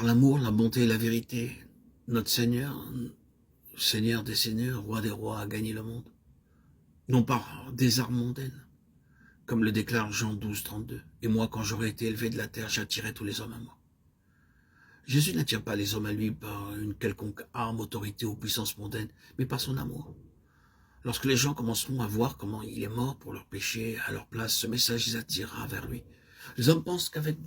l'amour, la bonté et la vérité, notre Seigneur, Seigneur des seigneurs, Roi des rois, a gagné le monde. Non par des armes mondaines, comme le déclare Jean 12, 32. Et moi, quand j'aurai été élevé de la terre, j'attirerai tous les hommes à moi. Jésus n'attire pas les hommes à lui par une quelconque arme, autorité ou puissance mondaine, mais par son amour. Lorsque les gens commenceront à voir comment il est mort pour leurs péchés, à leur place, ce message les attirera vers lui. Les hommes pensent qu'avec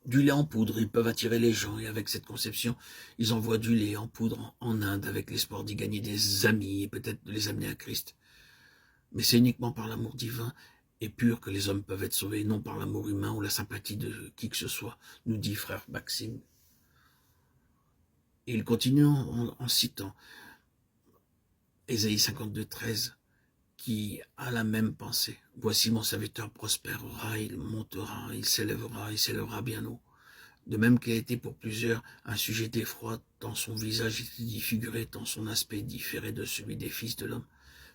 du lait en poudre, ils peuvent attirer les gens, et avec cette conception, ils envoient du lait en poudre en Inde avec l'espoir d'y gagner des amis et peut-être de les amener à Christ. Mais c'est uniquement par l'amour divin et pur que les hommes peuvent être sauvés, non par l'amour humain ou la sympathie de qui que ce soit, nous dit frère Maxime. Et il continue en citant Ésaïe 52, 13, qui a la même pensée. Voici mon serviteur prospérera, il montera, il s'élèvera bien haut. De même qu'il a été pour plusieurs un sujet d'effroi, tant son visage était défiguré, tant son aspect différait de celui des fils de l'homme.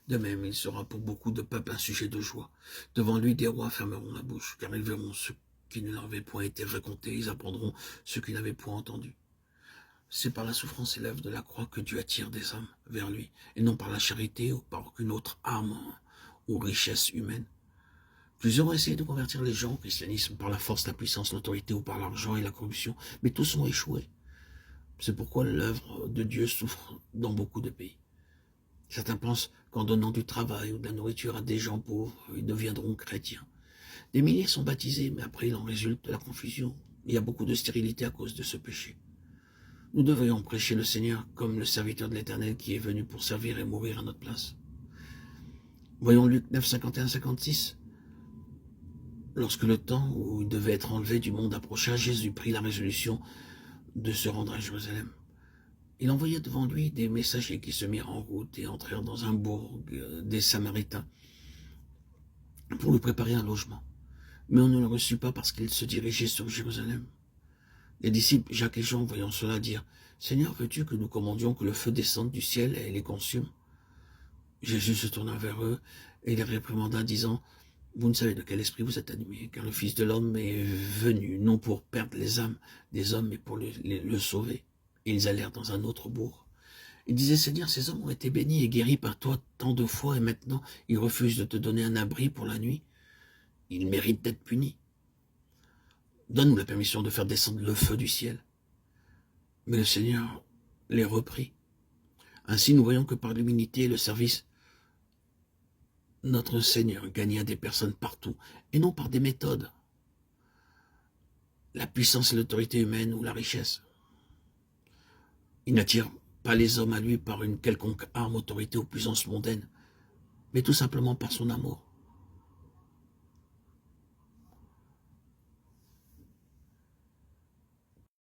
De même, il sera pour beaucoup de peuples un sujet de joie. Devant lui, des rois fermeront la bouche, car ils verront ce qui ne leur avait point été raconté, ils apprendront ce qu'ils n'avaient point entendu. C'est par la souffrance et l'œuvre de la croix que Dieu attire des hommes vers lui, et non par la charité ou par aucune autre arme ou richesse humaine. Plusieurs ont essayé de convertir les gens au christianisme par la force, la puissance, l'autorité ou par l'argent et la corruption, mais tous ont échoué. C'est pourquoi l'œuvre de Dieu souffre dans beaucoup de pays. Certains pensent qu'en donnant du travail ou de la nourriture à des gens pauvres, ils deviendront chrétiens. Des milliers sont baptisés, mais après il en résulte de la confusion. Il y a beaucoup de stérilité à cause de ce péché. Nous devrions prêcher le Seigneur comme le serviteur de l'Éternel qui est venu pour servir et mourir à notre place. Voyons Luc 9, 51, 56. Lorsque le temps où il devait être enlevé du monde approcha, Jésus prit la résolution de se rendre à Jérusalem. Il envoya devant lui des messagers qui se mirent en route et entrèrent dans un bourg des Samaritains pour lui préparer un logement. Mais on ne le reçut pas parce qu'il se dirigeait sur Jérusalem. Les disciples Jacques et Jean, voyant cela, dirent « Seigneur, veux-tu que nous commandions que le feu descende du ciel et les consume ?» Jésus se tourna vers eux et les réprimanda, disant « Vous ne savez de quel esprit vous êtes animés, car le Fils de l'homme est venu, non pour perdre les âmes des hommes, mais pour le sauver. » Et ils allèrent dans un autre bourg. Ils disaient « Seigneur, ces hommes ont été bénis et guéris par toi tant de fois, et maintenant ils refusent de te donner un abri pour la nuit. Ils méritent d'être punis. Donne-nous la permission de faire descendre le feu du ciel. » Mais le Seigneur les reprit. Ainsi, nous voyons que par l'humilité et le service, notre Seigneur gagna des personnes partout, et non par des méthodes, la puissance et l'autorité humaine ou la richesse. Il n'attire pas les hommes à lui par une quelconque arme, autorité ou puissance mondaine, mais tout simplement par son amour.